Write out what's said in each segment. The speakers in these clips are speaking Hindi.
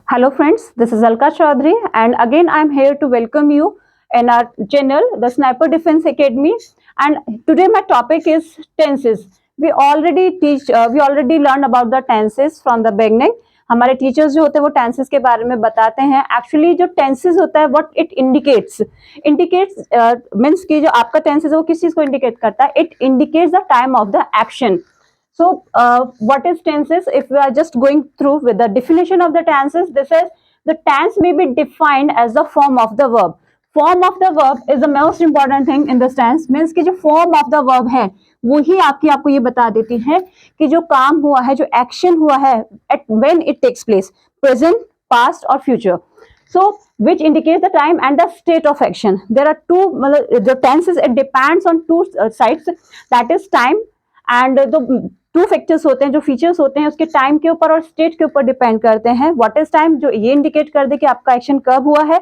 Hello friends, this is Alka Chaudhary and again I am here to welcome you in our channel, the Sniper Defense Academy, and today my topic is tenses. We already learned about the tenses from the beginning. हमारे टीचर्स जो होते हैं वो टेंसेस के बारे में बताते हैं. एक्चुअली जो टेंसेस होता है व्हाट इट इंडिकेट्स मीन्स कि जो आपका टेंसेस है वो किस चीज को इंडिकेट करता है. It indicates the time of the action. So, what is tenses? If we are just going through with the definition of the tenses, this is the tense may be defined as the form of the verb. Form of the verb is the most important thing in this tense. Means कि जो form of the verb है वही आपको ये बता देती है कि जो काम हुआ है, जो action हुआ है, at when it takes place, present, past or future. So, which indicates the time and the state of action. There are two, the tenses, it depends on two sides. That is time and the two factors होते हैं, जो फीचर्स होते हैं उसके टाइम के ऊपर और स्टेट के ऊपर डिपेंड करते हैं. व्हाट इज टाइम, जो ये इंडिकेट कर दे कि आपका एक्शन कब हुआ है,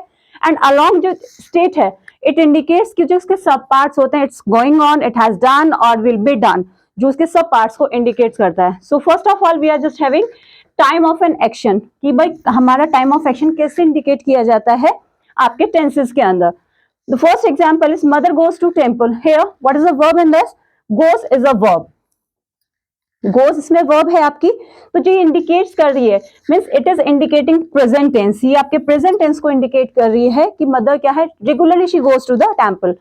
एंड अलोंग जो स्टेट है इट इंडिकेट्स कि जो उसके सब पार्ट्स होते हैं, it's going on, it has done और विल बी डन, जो उसके सब पार्ट्स को इंडिकेट करता है. So first of all we are just having time of an action, कि भाई हमारा टाइम ऑफ एक्शन कैसे इंडिकेट किया जाता है आपके टेंसेस के अंदर. The first example is mother goes to temple. Here what is the verb in this? Goes is a verb. Goes इसमें वर्ब है आपकी, तो जो इंडिकेट्स कर रही है means it is indicating present tense. ये आपके प्रेजेंट टेंस को इंडिकेट कर रही है कि मदर क्या है, regularly she goes to the temple.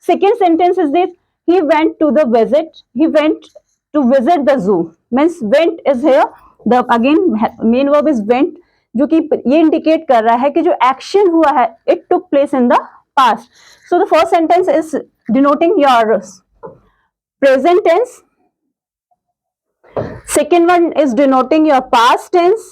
Second sentence is this, he went to the visit, he went to visit the zoo. Means went is here, the again main verb is went, जो कि ये इंडिकेट कर रहा है कि जो एक्शन हुआ है it took place in the past. So the first sentence is denoting your present tense. Second one is denoting your past tense.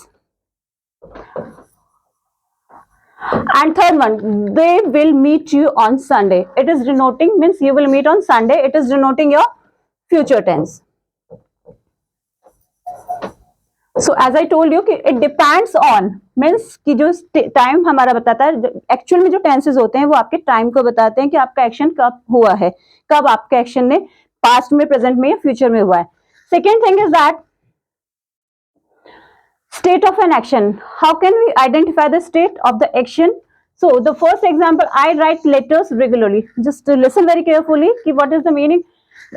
And third one, they will meet you on Sunday. It is denoting, means you will meet on Sunday. It is denoting your future tense. So as I told you कि it depends on, means कि जो टाइम हमारा बताता है, एक्चुअल में जो टेंसेस होते हैं वो आपके टाइम को बताते हैं कि आपका एक्शन कब हुआ है, कब आपका एक्शन ने पास्ट में, प्रेजेंट में या फ्यूचर में हुआ है. Second thing is that state of an action. How can we identify the state of the action? So the first example, I write letters regularly. Just to listen very carefully. What is the meaning?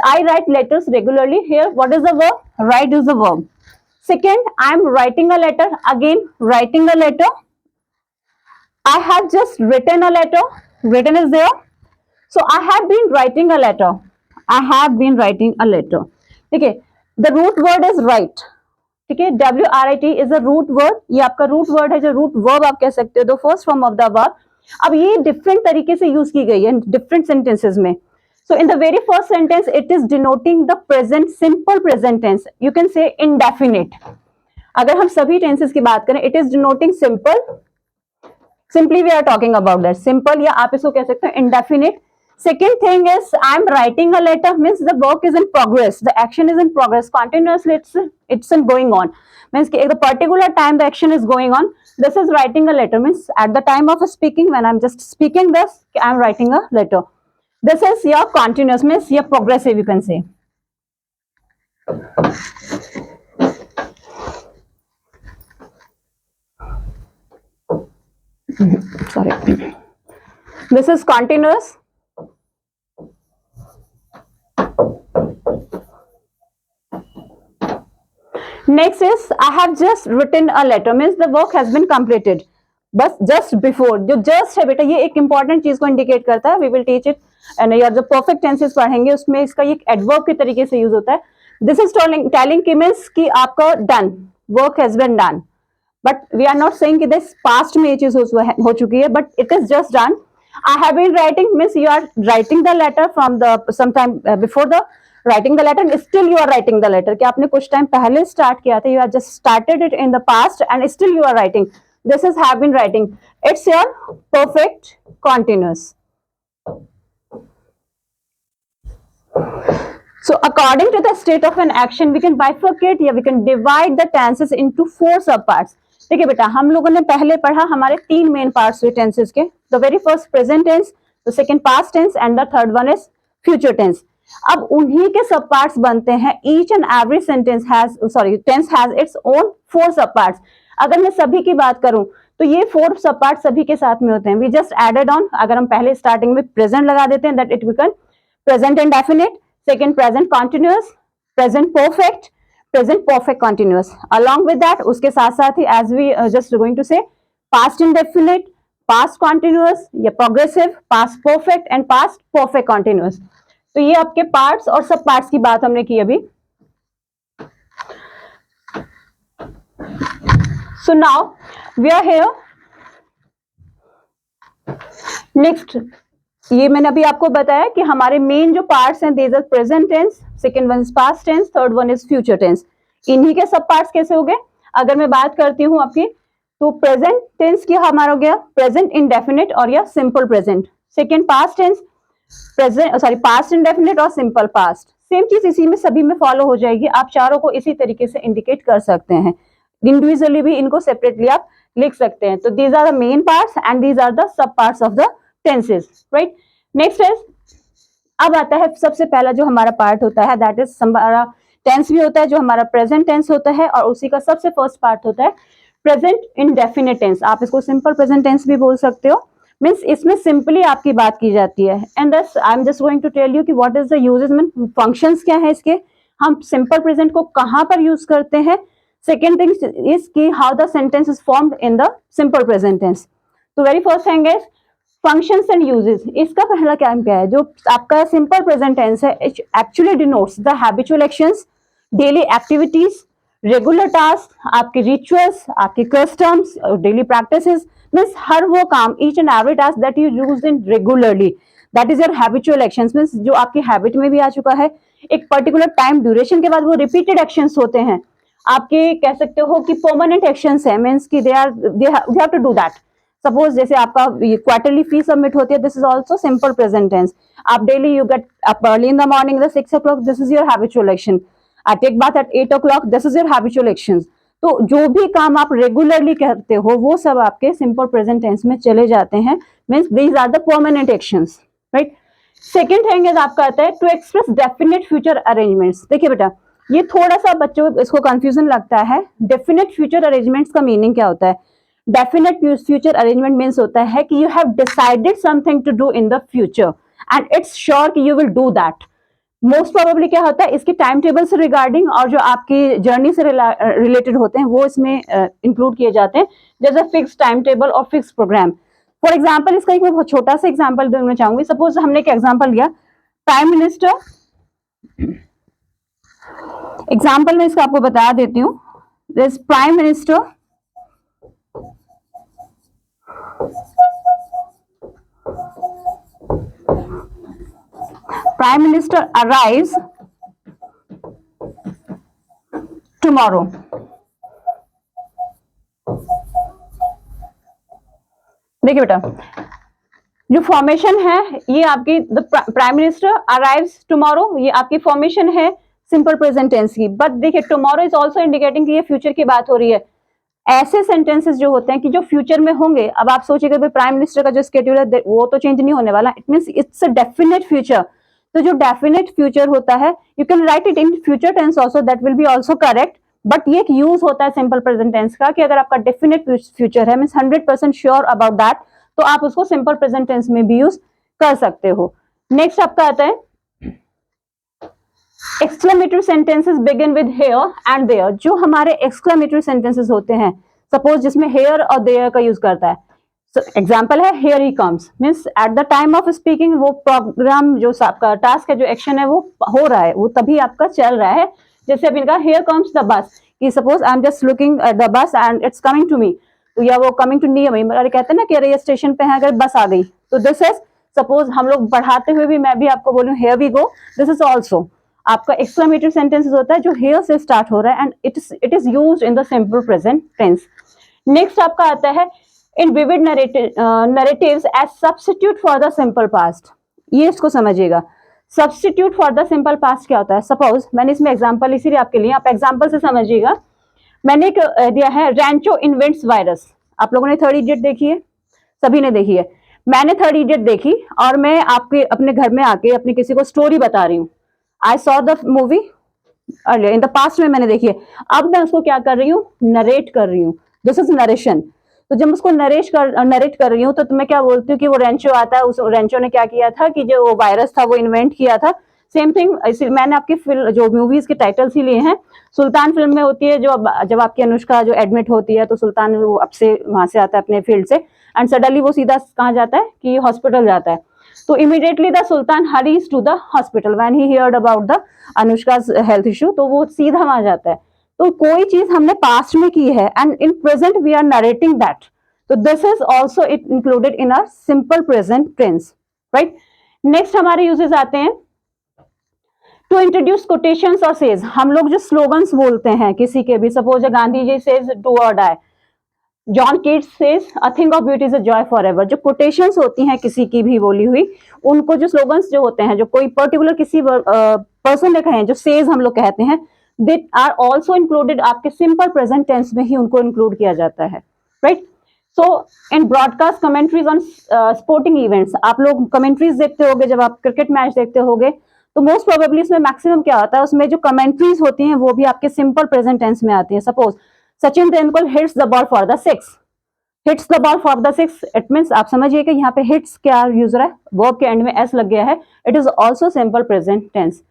I write letters regularly. Here, what is the verb? Write is the verb. Second, I am writing a letter. Again, writing a letter. I have just written a letter. Written is there. So I have been writing a letter. I have been writing a letter. Okay. The root word is write. ठीक है, WRIT is a root word. ये आपका रूट वर्ड है, जो रूट वर्ब आप कह सकते हो, the first form of the verb. अब ये डिफरेंट तरीके से यूज की गई है डिफरेंट सेंटेंसेस में. So in the very first sentence it is denoting the present simple present tense. You can say indefinite. अगर हम सभी टेंसेस की बात करें, it is denoting simple. Simply we are talking about that simple, या आप इसको कह सकते हो indefinite. Second thing is I am writing a letter, means the work is in progress, the action is in progress continuously, it's going on, means at a particular time the action is going on. This is writing a letter, means at the time of speaking, when I'm just speaking this, I am writing a letter. This is your continuous, means your progressive, you can say. Sorry, this is continuous. Next is I have just written a letter, means the work has been completed. बस just before, जो just है बेटा, ये एक important चीज को इंडिकेट करता है. We will teach it, and यार जो perfect tenses पढ़ेंगे उसमें इसका ये adverb के तरीके से यूज होता है. This is telling कि means कि आपका done, work has been done. But we are not saying कि this past में ये चीज हो चुकी है, but it is just done. I have been writing, means you are writing the letter from the sometime before the writing the letter, and still you are writing the letter. कि आपने कुछ टाइम पहले स्टार्ट किया था, you have just started it in the past and still you are writing. This is have been writing. It's your perfect continuous. So according to the state of an action, we can bifurcate या we can divide the tenses into 4 subparts. देखिए बेटा, हम लोगों ने पहले पढ़ा हमारे 3 मेन पार्ट्स हुए टेंसेस के. The very first present tense, the second past tense and the third one is future tense. अब उन्हीं के सब पार्ट्स बनते हैं. Each and every tense has its own 4 sub parts. अगर मैं सभी की बात करूं तो ये 4 सब पार्ट सभी के साथ में होते हैं. We just added on. अगर हम पहले स्टार्टिंग में प्रेजेंट लगा देते हैं, that it become present indefinite. Second present continuous, present perfect, present perfect continuous. Along with that, उसके साथ साथ ही as we just going to say past indefinite, past continuous या progressive, past perfect and past perfect continuous. तो ये आपके पार्ट्स और सब पार्ट्स की बात हमने की अभी. So now we are here. Next, ये मैंने अभी आपको बताया कि हमारे मेन जो पार्ट्स हैं, these are present tense, second one is past tense, third one is future tense. इन्हीं के सब पार्ट्स कैसे हो गए? अगर मैं बात करती हूँ आपकी, तो प्रेजेंट टेंस की हमारा हो गया प्रेजेंट इंडेफिनिट और या simple present. Second past tense, past indefinite और सिंपल पास्ट. सेम चीज इसी में सभी में फॉलो हो जाएगी. आप चारों को इसी तरीके से इंडिकेट कर सकते हैं. इंडिविजुअली भी इनको सेपरेटली आप लिख सकते हैं. तो these are the main parts and these are the sub parts of the tenses, right. Next is, अब आता है सबसे पहला जो हमारा पार्ट होता है, दैट इज हमारा टेंस भी होता है जो हमारा प्रेजेंट टेंस होता है, और उसी का सबसे फर्स्ट पार्ट होता है प्रेजेंट इंडेफिनिट टेंस. आप इसको सिंपल प्रेजेंट टेंस भी बोल सकते हो. मीन्स इसमें सिंपली आपकी बात की जाती है. And this I am just going to tell you कि what is the uses, mean functions क्या है इसके, हम सिंपल प्रेजेंट को कहां पर यूज करते हैं. सेकेंड थिंग इज कि how the sentence is formed in the simple present tense. तो very first thing is functions and uses. इसका पहला क्या है, जो आपका सिंपल प्रेजेंट टेंस है, actually denotes the habitual actions, daily activities, regular task, आपके रिचुअल्स, आपके कस्टम्स, डेली प्रैक्टिसेस. मीन्स हर वो काम, each and every task that you use in regularly, that is your habitual actions. Means जो आपकी हैबिट में भी आ चुका है, एक पर्टिकुलर टाइम ड्यूरेशन के बाद वो रिपीटेड एक्शंस होते हैं. आपके कह सकते हो कि परमानेंट एक्शंस है. मीन्स कि they have to do that. Suppose जैसे आपका क्वार्टरली फी सबमिट होती है, this is also simple present tense. आप daily you get up early in the morning the 6 o'clock, this is your habitual action. I take bath at 8 o'clock, this is your habitual actions. तो जो भी काम आप रेगुलरली करते हो वो सब आपके सिंपल प्रेजेंट टेंस में चले जाते हैं. Means these are the permanent actions, right. Second thing is आपका आता है to express definite future arrangements. देखिए बेटा, ये थोड़ा सा बच्चों इसको कंफ्यूजन लगता है. डेफिनेट फ्यूचर अरेंजमेंट्स का मीनिंग क्या होता है? डेफिनेट फ्यूचर अरेंजमेंट मीन्स होता है कि you have decided something to do in the future and it's sure कि you will do that. Most probably क्या होता है, इसके टाइम टेबल से रिगार्डिंग और जो आपकी जर्नी से रिलेटेड होते हैं वो इसमें इंक्लूड किए जाते हैं, जैसे फिक्स टाइम टेबल और फिक्स प्रोग्राम. फॉर एग्जांपल, इसका एक मैं बहुत छोटा सा एग्जांपल देना चाहूंगी. सपोज हमने एक एग्जांपल लिया, प्राइम मिनिस्टर. एग्जांपल में इसका आपको बता देती हूँ. This prime minister Prime Minister arrives tomorrow. देखिए बेटा, जो फॉर्मेशन है ये आपकी प्राइम मिनिस्टर अराइव्स टुमारो, ये आपकी फॉर्मेशन है सिंपल प्रेजेंट टेंस की. बट देखिए, टुमारो इज ऑल्सो इंडिकेटिंग कि ये फ्यूचर की बात हो रही है. ऐसे सेंटेंसेस जो होते हैं कि जो फ्यूचर में होंगे, अब आप सोचिएगा भाई प्राइम मिनिस्टर का जो स्केड्यूल है वो तो चेंज नहीं होने वाला. It means it's a definite future. तो जो डेफिनेट फ्यूचर होता है, you can write it in future tense also, that will be also correct. But ये एक यूज होता है सिंपल प्रेजेंट टेंस का कि अगर आपका डेफिनेट फ्यूचर है, मींस 100% श्योर अबाउट दैट, तो आप उसको सिंपल प्रेजेंट टेंस में भी यूज कर सकते हो. नेक्स्ट आपका आता है exclamatory sentences begin with here and there. जो हमारे एक्सक्लेमेटरी सेंटेंसेस होते हैं, सपोज जिसमें हेयर और देयर का यूज करता है. एग्जाम्पल है here he comes, means at the time of speaking वो प्रोग्राम जो आपका टास्क है, जो एक्शन है वो हो रहा है, वो तभी आपका चल रहा है. जैसे अभी इनका हियर कम्स द बस, कि suppose I am just looking at the bus and it's coming to me. तो या वो कमिंग टू नियर मी, अरे कहते हैं ना कि अरे ये स्टेशन पे है, अगर बस आ गई. तो दिस इज, सपोज हम लोग बढ़ाते हुए भी मैं भी आपको बोलूं here we go, this is also आपका एक्सक्लेमेटरी सेंटेंस होता है जो हेयर से स्टार्ट हो रहा है, and it is used in the simple present tense. Next आपका आता है in vivid narratives as substitute for the simple past. ये इसको समझिएगा, substitute for the simple past क्या होता है. सपोज मैंने इसमें एग्जांपल इसीलिए आपके लिए, आप एग्जांपल से समझिएगा. मैंने एक दिया है रैंचो इन्वेंट्स वायरस. आप लोगों ने थर्ड इडियट देखी है, सभी ने देखी है. मैंने थर्ड इडियट देखी और मैं आपके अपने घर में आके अपने किसी को स्टोरी बता रही हूँ. I saw the movie earlier in the past में मैंने देखी है. अब मैं उसको क्या कर रही हूँ, नरेट कर रही हूँ. This is narration. तो जब उसको नरेट कर रही हूँ तो मैं क्या बोलती हूँ कि वो रेंचो आता है, उस रेंचो ने क्या किया था कि जो वायरस था वो इन्वेंट किया था। सेम थिंग मैंने आपकी जो मूवीज के टाइटल्स ही लिए हैं। सुल्तान फिल्म में होती है, जो जब आपकी अनुष्का जो एडमिट होती है तो सुल्तान वो अब से वहां से आता है अपने फील्ड से, एंड सडनली वो सीधा कहाँ जाता है कि हॉस्पिटल जाता है। तो immediately the sultan hurries to the hospital when he heard about the Anushka health issue, तो वो सीधा वहां जाता है। तो कोई चीज हमने पास्ट में की है and in present we are narrating that, तो this is also it included in a simple present tense, right. Next हमारे यूजेस आते हैं टू इंट्रोड्यूस कोटेशंस और सेज। हम लोग जो स्लोगन्स बोलते हैं किसी के भी, suppose Gandhi ji says do or die, John Keats says a thing of beauty is a joy forever. जो कोटेशंस होती हैं किसी की भी बोली हुई, उनको जो स्लोगन्स जो होते हैं, जो कोई पर्टिकुलर किसी पर्सन ने कहे, जो सेज हम लोग कहते हैं, दे आर ऑल्सो इंक्लूडेड, आपके सिंपल प्रेजेंट टेंस में ही उनको इंक्लूड किया जाता है, right. So in broadcast commentaries on sporting events, आप लोग कमेंट्रीज देखते होंगे जब आप क्रिकेट मैच देखते होंगे, तो मोस्ट प्रोबेबली इसमें मैक्सिमम क्या होता है, उसमें जो कमेंट्रीज होती हैं वो भी आपके सिंपल प्रेजेंट टेंस में आती है। Suppose Sachin Tendulkar hits the ball for the six, hits the ball for the six, it means आप समझिए कि यहाँ पे हिट्स क्या यूज रहा है, वर्ब के एंड में एस लग गया है, it is also simple present tense.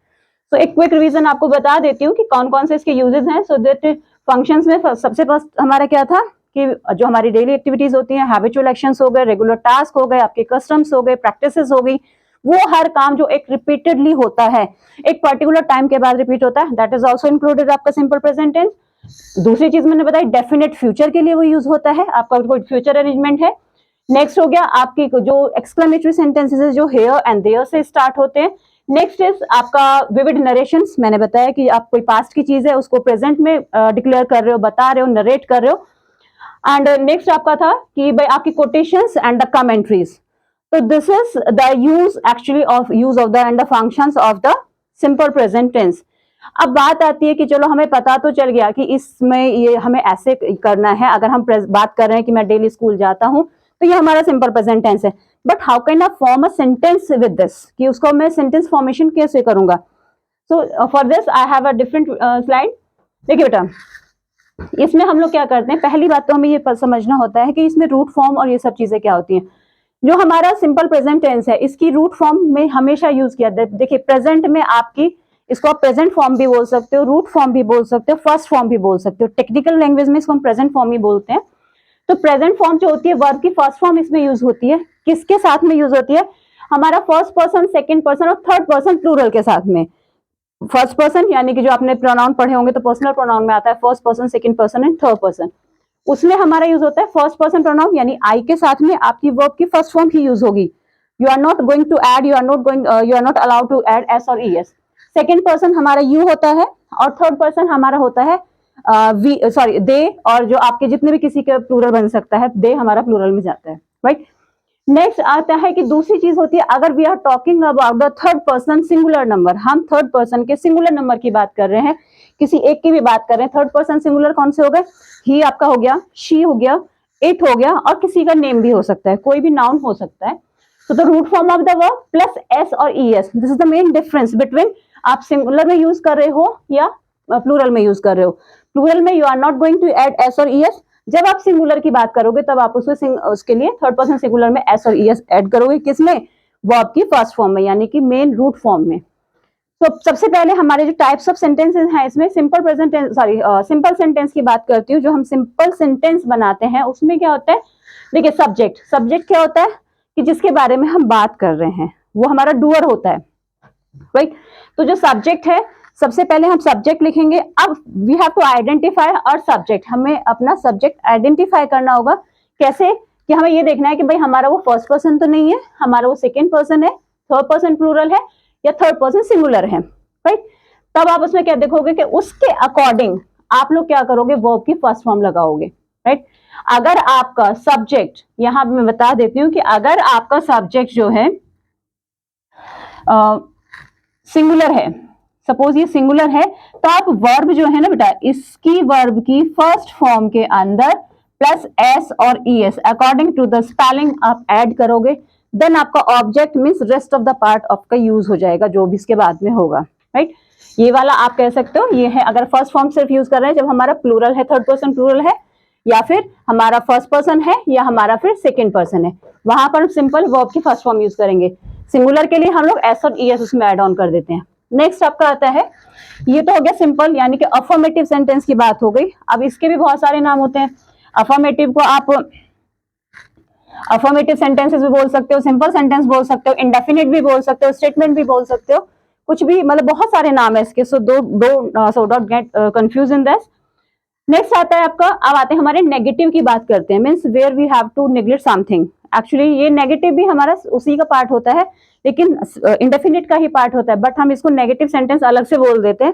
तो एक क्विक रिवीजन आपको बता देती हूँ कि कौन कौन से इसके यूजेस हैं। सो दैट फंक्शंस में सबसे फर्स्ट हमारा क्या था कि जो हमारी डेली एक्टिविटीज होती हैं, हैबिचुअल एक्शंस हो गए, रेगुलर टास्क हो गए, आपके कस्टम्स हो गए, प्रैक्टिसेस हो गई, वो हर काम जो एक रिपीटेडली होता है, एक पर्टिकुलर टाइम के बाद रिपीट होता है, दैट इज ऑल्सो इंक्लूडेड आपका सिंपल प्रेजेंट टेंस। दूसरी चीज मैंने बताई डेफिनेट फ्यूचर के लिए वो यूज होता है, आपका कोई फ्यूचर अरेंजमेंट है। नेक्स्ट हो गया आपकी जो एक्सक्लेमेटरी सेंटेंसेस जो हेयर एंड देयर से स्टार्ट होते हैं। नेक्स्ट इज आपका विविड नरेशंस, मैंने बताया कि आप कोई पास्ट की चीज है उसको प्रेजेंट में डिक्लेयर कर रहे हो, बता रहे हो, नरेट कर रहे हो। एंड नेक्स्ट आपका था कि भाई आपकी कोटेशंस एंड द कमेंट्रीज। तो this is the use actually of the and the functions of the simple present tense. अब बात आती है कि चलो हमें पता तो चल गया कि इसमें ये हमें ऐसे करना है, अगर हम बात कर रहे हैं कि मैं डेली स्कूल जाता हूं तो ये हमारा सिंपल प्रेजेंट टेंस है, but how can I form a sentence with this, कि उसको मैं सेंटेंस फॉर्मेशन कैसे करूंगा। So for this I have a different slide. देखिए बेटा, इसमें हम लोग क्या करते हैं, पहली बात तो हमें ये समझना होता है कि इसमें रूट फॉर्म और ये सब चीजें क्या होती हैं। जो हमारा सिंपल प्रेजेंट टेंस है इसकी रूट फॉर्म में हमेशा यूज किया, देखिए प्रेजेंट में आपकी, इसको आप प्रेजेंट फॉर्म भी बोल सकते हो, रूट फॉर्म भी बोल सकते हो, फर्स्ट फॉर्म भी बोल सकते हो, टेक्निकल लैंग्वेज में इसको हम प्रेजेंट फॉर्म ही बोलते हैं। तो प्रेजेंट फॉर्म जो होती है वर्ब की फर्स्ट फॉर्म इसमें यूज होती है, किसके साथ में यूज होती है, हमारा फर्स्ट पर्सन, सेकंड पर्सन और थर्ड पर्सन प्लूरल के साथ में। फर्स्ट पर्सन यानी कि जो आपने प्रोनाउन पढ़े होंगे तो पर्सनल प्रोनाउन में आता है first person, second person and third person, उसमें हमारा यूज होता है फर्स्ट पर्सन प्रोनाउन, यानी आई के साथ में आपकी वर्ब की फर्स्ट फॉर्म ही यूज होगी। You are not going to add, you are not allowed to add s और ई एस। सेकेंड पर्सन हमारा यू होता है और थर्ड पर्सन हमारा होता है वी, सॉरी दे, और जो आपके जितने भी किसी का प्लूरल बन सकता है, दे हमारा प्लूरल में जाता है, राइट। नेक्स्ट आता है कि दूसरी चीज होती है, अगर we are talking about the third person singular number, हम थर्ड पर्सन के सिंगुलर नंबर की बात कर रहे हैं, किसी एक की भी बात कर रहे हैं, थर्ड पर्सन सिंगुलर कौन से हो गए, ही आपका हो गया, शी हो गया, इट हो गया, और किसी का नेम भी हो सकता है, कोई भी नाउन हो सकता है। तो the root form of the verb plus s और e s, this is the main difference between आप सिंगुलर में यूज कर रहे हो या प्लूरल में यूज कर रहे हो। प्लूरल में you are not going to add s और ई एस, जब आप सिंगुलर की बात करोगे तब आप उसके लिए थर्ड पर्सन सिंगुलर में एस और ई एस एड करोगे, किसमें, वर्ब की फर्स्ट फॉर्म में, यानी कि मेन रूट फॉर्म में। तो सबसे पहले हमारे जो टाइप्स ऑफ सेंटेंसेस हैं इसमें simple present sorry simple sentence की बात करती हूँ। जो हम सिंपल सेंटेंस बनाते हैं उसमें क्या होता है, देखिए सब्जेक्ट, सब्जेक्ट क्या होता है कि जिसके बारे में हम बात कर रहे हैं वो हमारा डूअर होता है, राइट। तो जो सब्जेक्ट है, सबसे पहले हम सब्जेक्ट लिखेंगे। अब वी हैव टू आइडेंटिफाई और सब्जेक्ट, हमें अपना सब्जेक्ट आइडेंटिफाई करना होगा। कैसे, कि हमें ये देखना है कि भाई हमारा वो फर्स्ट पर्सन तो नहीं है, हमारा वो सेकेंड पर्सन है, थर्ड पर्सन प्लूरल है या थर्ड पर्सन सिंगुलर है, राइट। तब आप उसमें क्या देखोगे कि उसके अकॉर्डिंग आप लोग क्या करोगे, वर्ब की फर्स्ट फॉर्म लगाओगे, राइट। अगर आपका सब्जेक्ट, यहां मैं बता देती हूँ कि अगर आपका सब्जेक्ट जो है सिंगुलर है, सपोज ये सिंगुलर है, तो आप वर्ब जो है ना बेटा, इसकी वर्ब की फर्स्ट फॉर्म के अंदर प्लस एस और e s according to the spelling आप ऐड करोगे, देन आपका object means rest of the part of का यूज हो जाएगा जो भी इसके बाद में होगा, राइट। ये वाला आप कह सकते हो, ये है अगर फर्स्ट फॉर्म सिर्फ यूज कर रहे हैं जब हमारा प्लूरल है, थर्ड पर्सन प्लूरल है, या फिर हमारा फर्स्ट पर्सन है या हमारा फिर सेकेंड पर्सन है, वहां पर हम सिंपल वर्ब की फर्स्ट फॉर्म यूज करेंगे। सिंगुलर के लिए हम लोग एस और ईएस उसमें ऐड ऑन कर देते हैं। नेक्स्ट आपका आता है, ये तो हो गया सिंपल यानी कि अफर्मेटिव सेंटेंस की बात हो गई। अब इसके भी बहुत सारे नाम होते हैं। अफर्मेटिव को आप अफर्मेटिव सेंटेंसेस भी बोल सकते हो, सिंपल सेंटेंस बोल सकते हो, इंडेफिनिट भी बोल सकते हो, स्टेटमेंट भी बोल सकते हो, कुछ भी, मतलब बहुत सारे नाम है इसके। So don't get confuse in this. Next आता है आपका, अब आते हैं हमारे नेगेटिव की बात करते हैं, means where we have to neglect something. Actually ये नेगेटिव भी हमारा उसी का पार्ट होता है, लेकिन इंडेफिनिट का ही पार्ट होता है, बट हम इसको नेगेटिव सेंटेंस अलग से बोल देते हैं।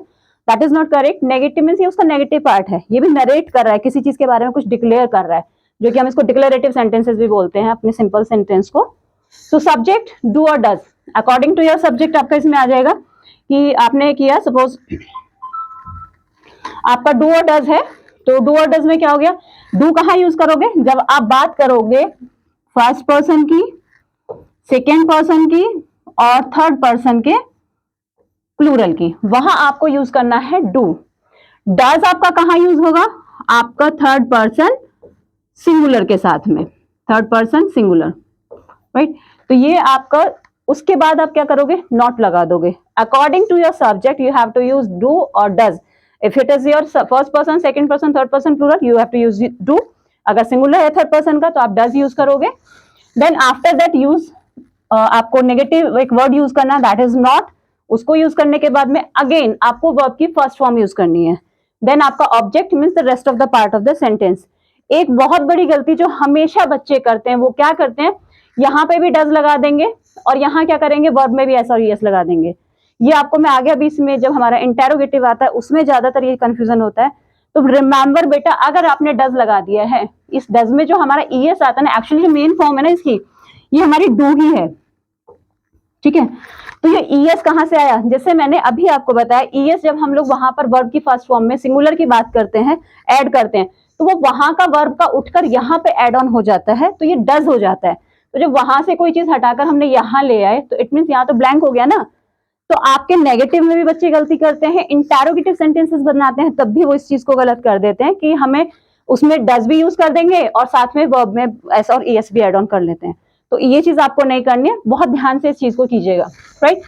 That is not correct. Negative means ये उसका नेगेटिव पार्ट है, ये भी नरेट कर रहा है, किसी चीज के बारे में कुछ डिक्लेयर कर रहा है, जो कि हम इसको डिक्लेरेटिव सेंटेंसेस भी बोलते हैं अपने सिंपल सेंटेंस को। तो सब्जेक्ट डू और does, according to your subject आपका इसमें आ जाएगा कि आपने किया, सपोज आपका डू और डज है, तो डू और डज में क्या हो गया, डू कहाँ यूज करोगे, जब आप बात करोगे फर्स्ट पर्सन की, सेकेंड पर्सन की और थर्ड पर्सन के प्लूरल की, वहां आपको यूज करना है डू। डज आपका कहाँ यूज होगा, आपका थर्ड पर्सन सिंगुलर के साथ में, थर्ड पर्सन सिंगुलर, राइट। तो ये आपका, उसके बाद आप क्या करोगे, नॉट लगा दोगे। According to your subject you have to use do और does. If it is your first person, second person, third person plural, you have to use do. अगर सिंगुलर है थर्ड पर्सन का तो आप डज यूज करोगे। देन आफ्टर दैट यूज आपको नेगेटिव एक वर्ड यूज करना है, दैट इज नॉट। उसको यूज करने के बाद में अगेन आपको वर्ब की फर्स्ट फॉर्म यूज करनी है। देन आपका object means the rest of the part of the sentence. एक बहुत बड़ी गलती जो हमेशा बच्चे करते हैं, वो क्या करते हैं, यहाँ पे भी डज लगा देंगे और यहाँ क्या करेंगे, वर्ब में भी एस और ईएस लगा देंगे। ये आपको मैं आगे अभी इसमें जब हमारा इंटेरोगेटिव आता है उसमें ज्यादातर ये कंफ्यूजन होता है। तो रिमेंबर बेटा, अगर आपने डज लगा दिया है, इस डज में जो हमारा ईएस आता है ना, एक्चुअली जो मेन फॉर्म है ना इसकी, ये हमारी डू ही है, ठीक है। तो ये ईएस कहां से आया, जैसे मैंने अभी आपको बताया, ईएस जब हम लोग वहां पर वर्ब की फर्स्ट फॉर्म में सिंगुलर की बात करते हैं, ऐड करते हैं, तो वो वहां का वर्ब का उठकर यहाँ पे एड ऑन हो जाता है, तो ये डज हो जाता है। तो जब वहां से कोई चीज हटाकर हमने यहाँ ले आए, तो इट मीन्स यहाँ तो ब्लैंक हो गया ना। तो आपके नेगेटिव में भी बच्चे गलती करते हैं, इंटेरोगेटिव सेंटेंसेस बनाते हैं तब भी वो इस चीज को गलत कर देते हैं कि हमें उसमें डज भी यूज कर देंगे और साथ में वर्ब में एस और ईएस भी एड ऑन कर लेते हैं। तो ये चीज आपको नहीं करनी है, बहुत ध्यान से इस चीज को कीजिएगा, राइट।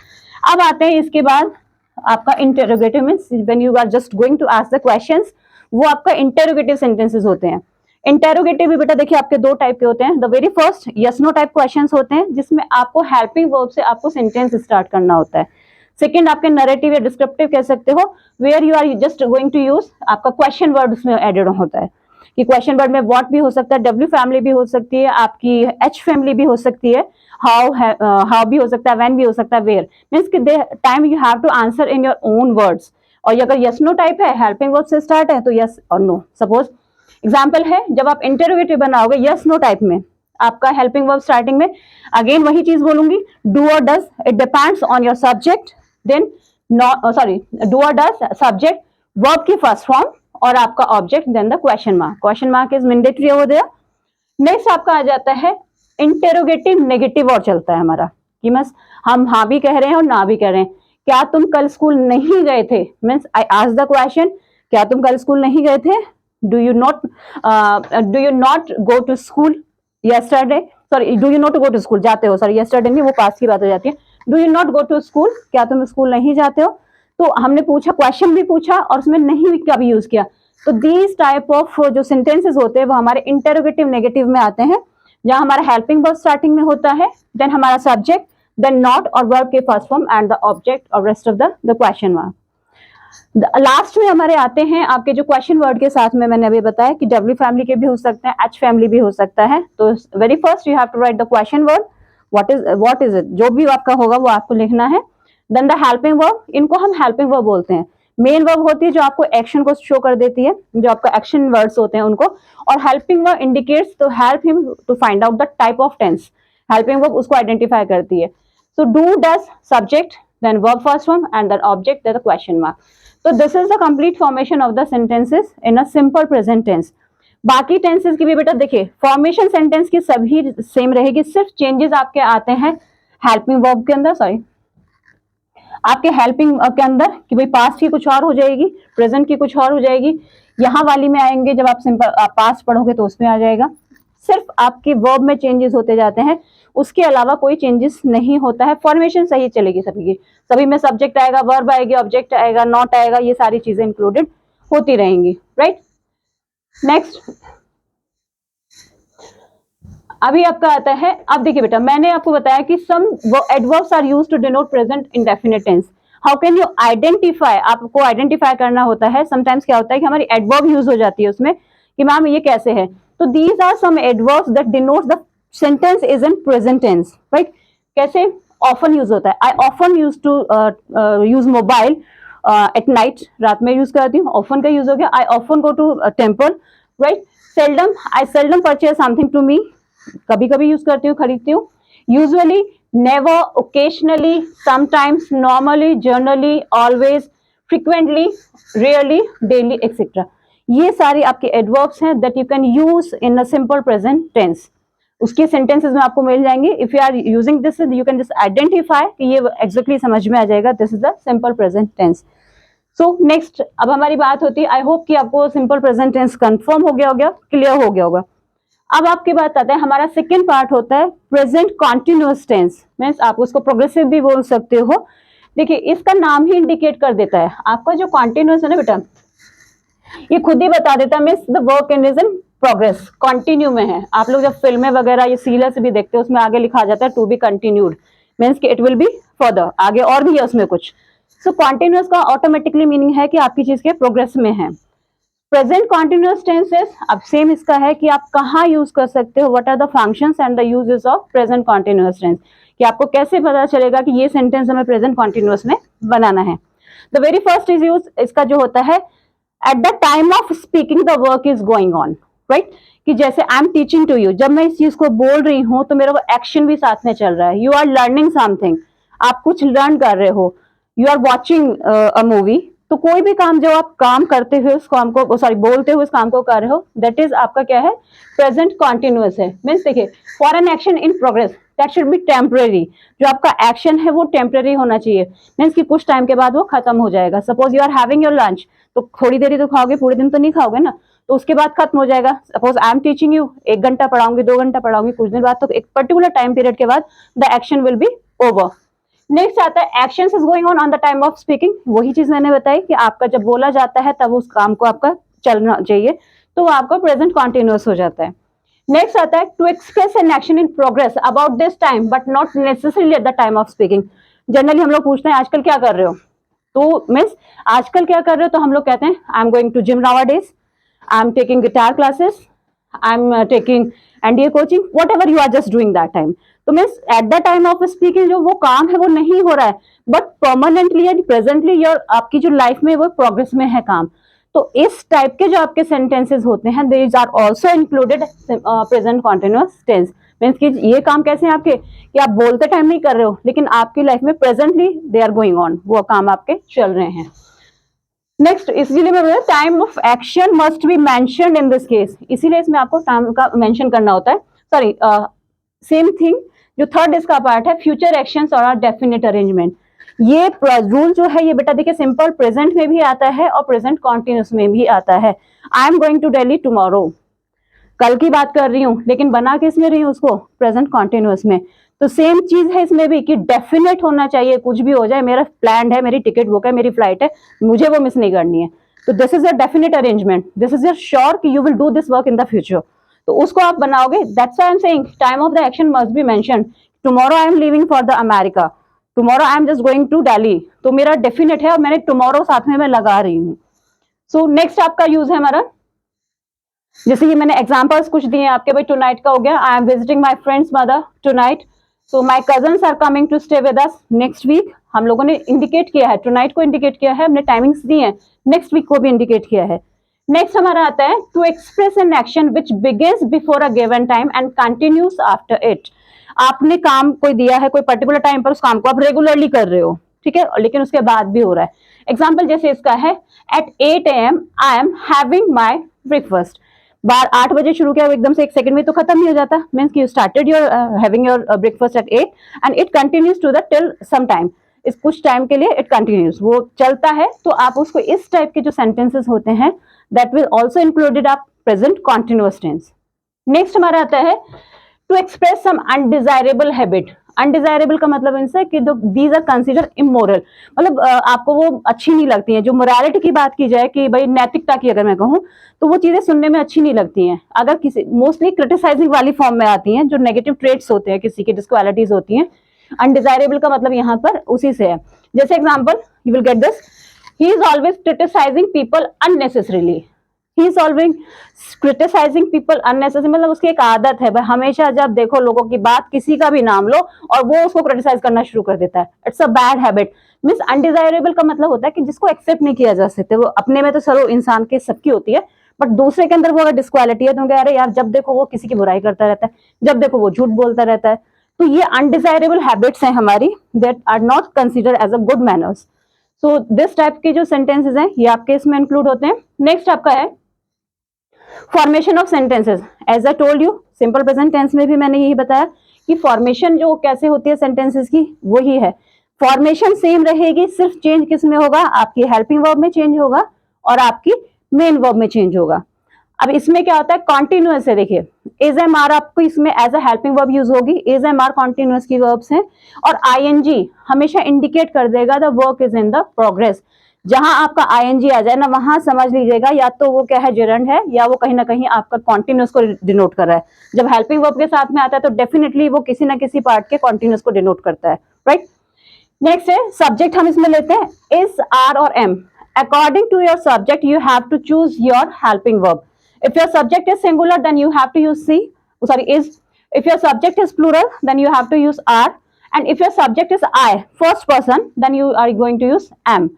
अब आते हैं इसके बाद आपका interrogative means when you are just going to ask the questions, वो आपका इंटेरोगेटिव सेंटेंसेस होते हैं। इंटेरोगेटिव भी बेटा देखिए आपके दो टाइप के होते हैं। The very first yes no type questions होते हैं, जिसमें आपको हेल्पिंग वर्ब से आपको सेंटेंस स्टार्ट करना होता है। सेकेंड आपके नरेटिव या डिस्क्रिप्टिव कह सकते हो, where you are just going to use आपका क्वेश्चन वर्ड उसमें एडेड होता है, कि क्वेश्चन वर्ड में व्हाट भी हो सकता है, डब्ल्यू फैमिली भी हो सकती है, आपकी एच फैमिली भी हो सकती है, हाउ भी हो सकता है, व्हेन भी हो सकता है, वेयर मीन्स कि time you have to answer in your own words. और अगर यस नो टाइप है, हेल्पिंग वर्ब से स्टार्ट है, तो यस और नो। सपोज एग्जाम्पल है, जब आप इंटरोगेटिव बनाओगे यस नो टाइप में, आपका हेल्पिंग वर्ब स्टार्टिंग में अगेन वही चीज बोलूंगी, डू और does, it depends on your subject, then do और डज सब्जेक्ट, वर्ब की फर्स्ट फॉर्म और आपका object, then the question mark. Question mark is mandatory over there. Next आपका आ जाता है इंटेरोगेटिव नेगेटिव और चलता है हमारा, कि बस हम हाँ भी कह रहे हैं और ना भी कह रहे हैं। क्या तुम कल स्कूल नहीं गए थे, means I ask the question, क्या तुम कल स्कूल नहीं गए थे, do you not go to school yesterday, sorry do you not go to school, जाते हो, सॉरी यस्टरडे नहीं, वो पास की बात हो जाती है, do you not go to school, क्या तुम स्कूल नहीं जाते हो। तो हमने पूछा, क्वेश्चन भी पूछा और उसमें नहीं का भी यूज किया। तो दीज टाइप ऑफ जो सेंटेंसेस होते हैं वो हमारे इंटेरोगेटिव नेगेटिव में आते हैं, जहां हमारा हेल्पिंग वर्ब स्टार्टिंग में होता है, देन हमारा सब्जेक्ट, देन नॉट और वर्ब के first form and the object और rest of the question mark. Last में हमारे आते हैं आपके जो क्वेश्चन वर्ड के साथ में मैंने अभी बताया कि डब्ल्यू फैमिली के भी हो सकते हैं, एच फैमिली भी हो सकता है। तो very first you have to write the question word, what is it, जो भी आपका होगा वो आपको लिखना है। देन द हेल्पिंग वर्ब, इनको हम हेल्पिंग वर्ब बोलते हैं। मेन वर्ब होती है जो आपको एक्शन को शो कर देती है, जो आपका एक्शन वर्ड्स होते हैं उनको, और helping verb indicates to help him to find out the type of tense. Helping verb उसको आइडेंटिफाई करती है। So do does subject, then verb first form and then object, then the question mark. तो this is the complete formation of the sentences in a simple present tense. बाकी टेंसेस की भी बेटा देखिए फॉर्मेशन सेंटेंस की सभी सेम रहेगी, सिर्फ चेंजेस आपके आते हैं हेल्पिंग वर्ब के अंदर, सॉरी आपके हेल्पिंग के अंदर, कि भाई पास्ट की कुछ और हो जाएगी, प्रेजेंट की कुछ और हो जाएगी, यहाँ वाली में आएंगे, जब आप सिंपल पास्ट पढ़ोगे तो उसमें आ जाएगा। सिर्फ आपकी वर्ब में चेंजेस होते जाते हैं, उसके अलावा कोई चेंजेस नहीं होता है। फॉर्मेशन सही चलेगी सभी की, सभी में सब्जेक्ट आएगा, वर्ब आएगी, ऑब्जेक्ट आएगा, नॉट आएगा, ये सारी चीजें इंक्लूडेड होती रहेंगी, राइट। नेक्स्ट अभी आपका आता है, अब देखिए बेटा, मैंने आपको बताया कि some adverbs are used to denote present indefinite tense. How can you identify, आपको आइडेंटिफाई करना होता है। समटाइम्स क्या होता है कि हमारी एडवर्ब यूज हो जाती है उसमें कि मैम ये कैसे है, तो these are some adverbs that denotes the sentence is in present tense, right. कैसे? ऑफन यूज होता है, I often use to use mobile at night, रात में यूज करती हूँ, ऑफन का यूज हो गया। I often go to temple, right. Seldom, I seldom purchase something to me, कभी कभी यूज करती हूँ, खरीदती हूँ। Usually, never, occasionally, sometimes, normally, generally, always, frequently, rarely, daily, etcetera. ये सारी आपके एडवर्ब्स हैं that you can use in a simple present tense. उसके सेंटेंसेस में आपको मिल जाएंगे। If you are using this you can just identify कि ये एग्जैक्टली समझ में आ जाएगा, this is the simple present tense. So next अब हमारी बात होती है, आई होप कि आपको सिंपल प्रेजेंट टेंस कंफर्म हो गया होगा, क्लियर हो गया होगा। अब आपकी बात आता है, हमारा सेकेंड पार्ट होता है प्रेजेंट कॉन्टिन्यूअस टेंस, मीन्स आप उसको प्रोग्रेसिव भी बोल सकते हो। देखिए इसका नाम ही इंडिकेट कर देता है, आपका जो कॉन्टिन्यूअस है ना बेटा, ये खुद ही बता देता है, means the work is in progress, continue में है। आप लोग जब फिल्में वगैरह ये सीरियल्स भी देखते हो, उसमें आगे लिखा जाता है टू बी कंटिन्यूड, मीन्स कि इट विल बी फर्दर, आगे और भी है उसमें कुछ। सो कॉन्टिन्यूअस का ऑटोमेटिकली मीनिंग है कि आपकी चीज के प्रोग्रेस में है। प्रेजेंट कॉन्टिन्यूअस टेंसेस, अब सेम इसका है कि आप कहाँ यूज कर सकते हो, what are the functions and the uses of present continuous tense, कि आपको कैसे पता चलेगा कि ये सेंटेंस हमें प्रेजेंट कॉन्टिन्यूअस में बनाना है। The very first is use, इसका जो होता है at the time of speaking the work is going on, right. कि जैसे I am teaching to you, जब मैं इस चीज को बोल रही हूँ तो मेरा वो एक्शन भी साथ में चल रहा है। यू आर लर्निंग समथिंग, आप कुछ लर्न कर रहे हो। You are watching a movie, तो कोई भी काम जो आप काम करते हुए उस काम को, सॉरी बोलते हुए उस काम को कर रहे हो, दैट इज आपका क्या है, प्रेजेंट कॉन्टिन्यूअस है। मीन्स देखिए, for an action in progress that should be temporary, जो आपका एक्शन है वो टेम्परेरी होना चाहिए, मीन्स कि कुछ टाइम के बाद वो खत्म हो जाएगा। Suppose you are having your lunch, तो थोड़ी देरी तो खाओगे, पूरे दिन तो नहीं खाओगे ना, तो उसके बाद खत्म हो जाएगा। Suppose I am teaching you, 1 घंटा पढ़ाऊंगी, 2 घंटा पढ़ाऊंगी, कुछ दिन बाद तो एक पर्टिकुलर टाइम पीरियड के बाद the action will be over. Next आता है actions is going on the time of speaking, वही चीज मैंने बताई कि आपका जब बोला जाता है तब उस काम को आपका चलना चाहिए, तो वो आपका प्रेजेंट कॉन्टिन्यूअस हो जाता है। नेक्स्ट आता है to express an action in progress about this time but not necessarily at the time of speaking. Generally हम लोग पूछते हैं आजकल क्या कर रहे हो, तो मीन्स आजकल क्या कर रहे हो, तो हम लोग कहते हैं I am going to gym nowadays, I am taking guitar classes, I am taking NDA coaching, whatever you are just doing that time. तो means at the time of speaking जो वो काम है वो नहीं हो रहा है, बट परमानेंटली या प्रेजेंटली योर आपकी जो लाइफ में वो प्रोग्रेस में है काम। तो इस टाइप के जो आपके सेंटेंसेस होते हैं, these are also included present continuous tense. Means कि ये काम कैसे हैं आपके, कि आप बोलते टाइम नहीं कर रहे हो, लेकिन आपकी लाइफ में presently they are going on, वो काम आपके चल रहे हैं। नेक्स्ट, इसलिए मैं बोला time of action must be mentioned in this case, इसीलिए इसमें आपको टाइम का मेंशन करना होता है। सॉरी, सेम थिंग जो थर्ड इसका पार्ट है, फ्यूचर एक्शंस और डेफिनेट अरेंजमेंट। ये रूल जो है ये बेटा देखिए सिंपल प्रेजेंट में भी आता है और प्रेजेंट कॉन्टिन्यूस में भी आता है। I am going to Delhi tomorrow, कल की बात कर रही हूँ, लेकिन बना किस में रही हूँ उसको, प्रेजेंट कॉन्टिन्यूस में। तो सेम चीज है इसमें भी कि डेफिनेट होना चाहिए, कुछ भी हो जाए, मेरा प्लान है, मेरी टिकट बुक है, मेरी फ्लाइट है, मुझे वो मिस नहीं करनी है। तो this is a definite arrangement, this is your sure कि you will do this work in the future, तो उसको आप बनाओगे। That's why I am saying time of the action must be mentioned. Tomorrow I am leaving for the America, tomorrow I am just going to Delhi, तो मेरा डेफिनेट है और मैंने टुमारो साथ में मैं लगा रही हूँ। सो नेक्स्ट आपका यूज है हमारा, जैसे कि मैंने एग्जांपल्स कुछ दिए आपके, भाई टुनाइट का हो गया, I am visiting my friend's mother tonight, so my cousins are coming to stay with us next week. हम लोगों ने इंडिकेट किया है, टुनाइट को इंडिकेट किया है, हमने टाइमिंग्स दी है, नेक्स्ट वीक को भी इंडिकेट किया है। नेक्स्ट हमारा आता है to express an action which begins before a given time and continues after it. आपने काम कोई दिया है, कोई पर्टिकुलर टाइम पर उस काम को आप रेगुलरली कर रहे हो, ठीक है, लेकिन उसके बाद भी हो रहा है। एग्जाम्पल जैसे इसका है, at 8 AM I am having my breakfast. बार 8 बजे शुरू किया, एकदम से 1 सेकंड में तो खत्म नहीं हो जाता, means you started your having your breakfast at 8 and it continues to the till some time, इस कुछ टाइम के लिए इट कंटिन्यूज, वो चलता है। तो आप उसको इस टाइप के जो सेंटेंसेस होते हैं that will also included up present continuous tense. Next हमारा आता है to express some undesirable habit. Undesirable का मतलब इनसे कि दीज आर कंसिडर इमोरल, मतलब आपको वो अच्छी नहीं लगती हैं. जो मोरालिटी की बात की जाए कि भाई नैतिकता की अगर मैं कहूँ तो वो चीजें सुनने में अच्छी नहीं लगती हैं. अगर किसी मोस्टली क्रिटिसाइजिंग वाली फॉर्म में आती हैं, जो नेगेटिव ट्रेट्स होते हैं, किसी की डिस्क्वालिटीज होती हैं. अनडिजायरेबल का मतलब यहाँ पर उसी से है. जैसे example you will get this, he is always criticising people unnecessarily. He is always criticising people unnecessary, मतलब उसकी एक आदत है भाई, हमेशा जब देखो लोगों की बात, किसी का भी नाम लो और वो उसको क्रिटिसाइज करना शुरू कर देता है. It's a bad habit. Means undesirable का मतलब होता है कि जिसको एक्सेप्ट नहीं किया जा सकता. वो अपने में तो चलो इंसान के सबकी होती है, बट दूसरे के अंदर वो अगर डिस्क्वालिटी है तो कह रहे यार जब देखो वो किसी की बुराई करता रहता है, जब देखो वो झूठ बोलता रहता है. तो ये अनडिजायरेबल हैबिट्स हैं हमारी, that are not consider as a good manners. So this type के जो सेंटेंसेस हैं ये आपके इसमें इंक्लूड होते हैं. नेक्स्ट आपका है formation of sentences. As I told you, simple present tense में भी मैंने यही बताया कि फॉर्मेशन जो कैसे होती है सेंटेंसेस की, वही है. फॉर्मेशन सेम रहेगी, सिर्फ चेंज किस में होगा, आपकी हेल्पिंग वर्ब में चेंज होगा और आपकी मेन वर्ब में चेंज होगा. अब इसमें क्या होता है, कॉन्टिन्यूअस है. देखिए इज एम आर आपको इसमें as a helping verb use होगी. इज एम आर कॉन्टिन्यूअस की वर्ब्स हैं और आईएनजी हमेशा इंडिकेट कर देगा the work is in the progress. जहां आपका आईएनजी आ जाए ना, वहां समझ लीजिएगा या तो वो क्या है, जेरंड है, या वो कहीं ना कहीं आपका कॉन्टिन्यूअस को डिनोट कर रहा है. जब हेल्पिंग वर्ब के साथ में आता है तो डेफिनेटली वो किसी ना किसी पार्ट के कॉन्टिन्यूअस को डिनोट करता है. राइट. नेक्स्ट है सब्जेक्ट. हम इसमें लेते हैं इज, आर और am. According to your subject you have to choose your helping verb. If your subject is singular, then you have to use is. If your subject is plural, then you have to use are. And if your subject is I, first person, then you are going to use am.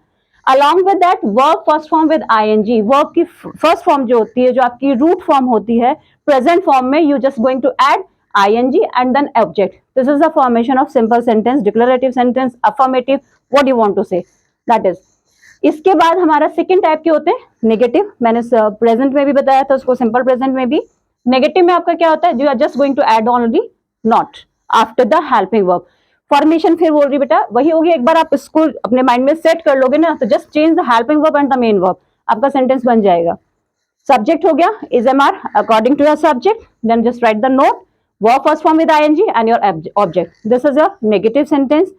Along with that, verb first form with ing. Verb की first form जो होती है, जो आपकी root form होती है, present form में you just going to add ing and then object. This is the formation of simple sentence, declarative sentence, affirmative, what you want to say. That is. इसके बाद हमारा सेकेंड टाइप के होते हैं नेगेटिव. मैंने प्रेजेंट में भी बताया था उसको, सिंपल प्रेजेंट में भी. नेगेटिव में आपका क्या होता है, you are just going to add only not after the helping verb. Formation फिर बोल रही बेटा वही होगी. एक बार आप इसको अपने माइंड में सेट कर लोगे ना, तो just change the helping verb and the main verb, आपका सेंटेंस बन जाएगा. सब्जेक्ट हो गया is am are according to your subject, then just write the not, verb first form with ING and your object. This is your negative sentence.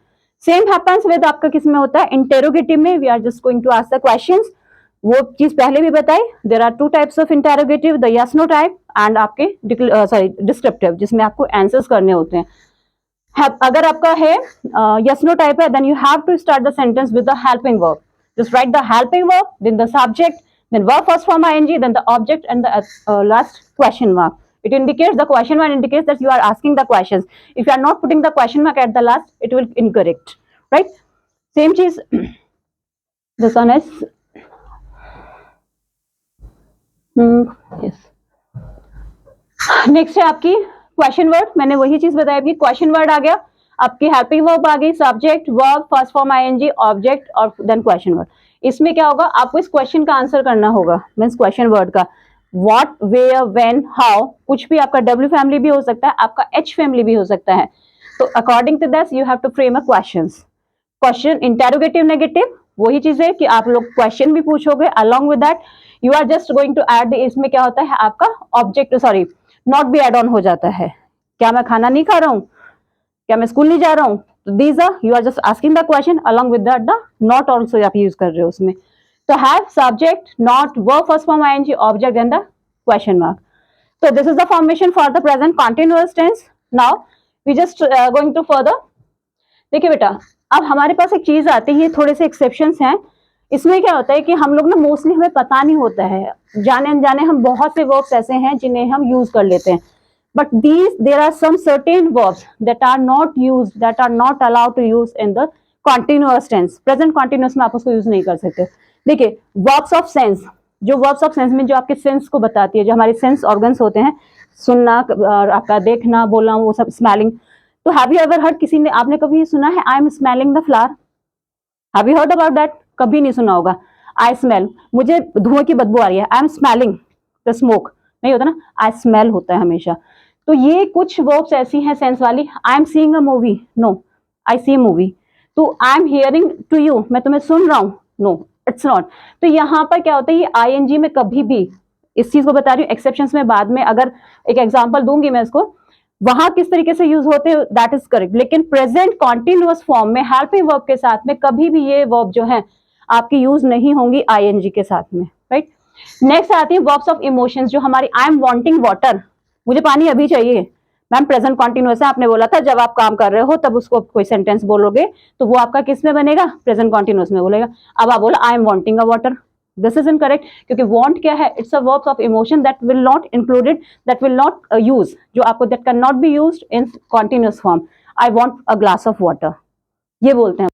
Same happens with आपका किस में होता है, इंटेरोगेटिव में. We are just going to ask the questions. वो चीज पहले भी बताई. There are to types of interrogative, the yes no type and आपके डिस्क्रिप्टिव, जिसमें आपको आंसर्स करने होते हैं. अगर आपका है यस नो टाइप है, then you have to start the sentence with the helping verb. Just write the helping verb, then the subject, then verb first form ING, then the object and the last question mark. It indicates, the question mark indicates that you are asking the questions. If you are not putting the question mark at the last, it will incorrect. Right? Same cheese. This one is yes. Next है आपकी क्वेश्चन वर्ड. मैंने वही चीज बताई अभी. क्वेश्चन वर्ड आ गया, आपकी हेल्पिंग वर्ब आ गई, subject, verb first form ING, object और देन क्वेश्चन वर्ड. इसमें क्या होगा, आपको इस क्वेश्चन का आंसर करना होगा. मीन्स क्वेश्चन वर्ड का व्हाट, वेयर, व्हेन, हाउ, कुछ भी. आपका डब्ल्यू फैमिली भी हो सकता है, आपका एच फैमिली भी हो सकता है. तो according to this you have to frame a questions. Question interrogative negative वही चीज है कि आप लोग क्वेश्चन भी पूछोगे. Along with that you are just going to add, इसमें क्या होता है आपका ऑब्जेक्ट, सॉरी नॉट भी एड ऑन हो जाता है. क्या मैं खाना नहीं खा रहा हूँ, क्या मैं स्कूल नहीं जा रहा हूँ, तो these are, you are just asking the question, along with that the not also आप यूज कर रहे हो उसमें. तो have, subject, not, verb first form ING, object and the question mark. So this is the formation for the present continuous tense. Now we just going to further. देखिए बेटा, अब हमारे पास एक चीज आती है, थोड़े से एक्सेप्शंस हैं. इसमें क्या होता है कि हम लोग ना मोस्टली हमें पता नहीं होता है, जाने अनजाने हम बहुत से वर्ब्स ऐसे हैं जिन्हें हम यूज कर लेते हैं. But there are some certain verbs that are not use, that are not allowed to use in the continuous tense. Present continuous में आप उसको यूज नहीं कर सकते. देखिए वर्ब्स ऑफ सेंस, जो वर्ब्स ऑफ सेंस में जो आपके सेंस को बताती है, जो हमारे सेंस ऑर्गन्स होते हैं, सुनना, आपका देखना, बोलना, वो सब, स्मेलिंग. तो हैव यू एवर हर्ड, किसी ने, आपने कभी सुना है I M smelling the flower? Have you heard about that? कभी नहीं सुना होगा. आई स्मेल, मुझे धुएं की बदबू आ रही है. I M smelling the smoke, नहीं होता ना, आई स्मेल होता है हमेशा. तो ये कुछ वर्ब्स ऐसी हैं सेंस वाली. I am seeing a movie, no, I see movie. तो I am hearing to you, मैं तुम्हें सुन रहा हूँ, नो, इट्स नॉट। तो यहाँ पर क्या होता है, ये आईएनजी में कभी भी, इस चीज को बता रही हूँ, एक्सेप्शंस में बाद में अगर एक एग्जांपल दूंगी मैं इसको, वहां किस तरीके से यूज होते हैं दैट इज करेक्ट, लेकिन प्रेजेंट कॉन्टिन्यूअस फॉर्म में हेल्पिंग वर्ब के साथ में कभी भी ये वर्ब जो है आपकी यूज नहीं होंगी आईएनजी के साथ में, राइट। नेक्स्ट आती है वर्ब्स ऑफ इमोशंस, जो हमारी आई एम वांटिंग वाटर, मुझे पानी अभी चाहिए, मैम प्रेजेंट कॉन्टिन्यूअस है, आपने बोला था जब आप काम कर रहे हो तब उसको कोई सेंटेंस बोलोगे तो वो आपका किस में बनेगा, प्रेजेंट कॉन्टिन्यूअस में बोलेगा। अब आप बोला I am wanting a water, this is incorrect, क्योंकि वांट क्या है, it's a verbs of emotion that will not included, that will not use, जो आपको that can not be used in continuous form. I want a glass of water, ये बोलते हैं।